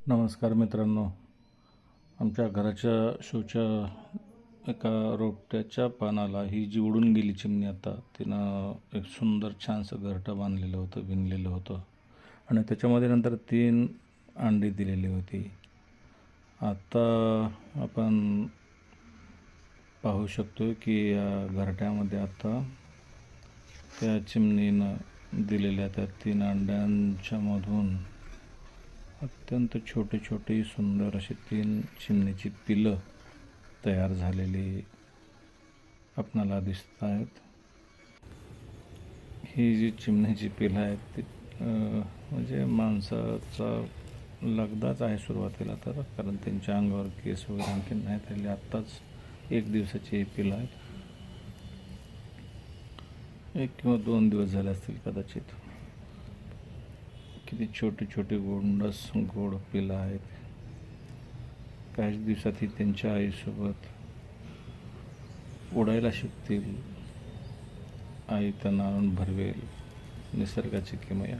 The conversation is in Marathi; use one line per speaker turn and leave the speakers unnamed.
नमस्कार मित्रांनो. आमच्या घराच्या शोच्या एका रोपट्याच्या पानाला ही जी उडून गेली चिमणी, आता तिनं एक सुंदर छानसं घरटं बांधलेलं होतं, विणलेलं होतं आणि त्याच्यामध्ये नंतर 3 अंडी दिलेली होती. आता आपण पाहू शकतो की या घरट्यामध्ये आता त्या चिमणीनं दिलेल्या त्या 3 अंड्यांच्या मधून अत्यंत छोटे छोटे सुंदर अशी 3 चिमणीची पिलं तयार झालेली आपणाला दिसत आहेत. ही जी चिमणीची पिलं आहेत ती म्हणजे माणसाचा लगदाच आहे सुरुवातीला तर, कारण त्यांच्या अंगावर केस वगैरे आणखीन नाही राहिले. आत्ताच 1 दिवसाची ही पिलं आहेत. 1 किंवा 2 दिवस झाले असतील कदाचित. किती छोटे छोटे गोंडस गोड पिलं आहेत. काहीच दिवसात ही त्यांच्या आईसोबत उडायला शिकतील. आई त्यांना आणून भरवेल. निसर्गाची किमया.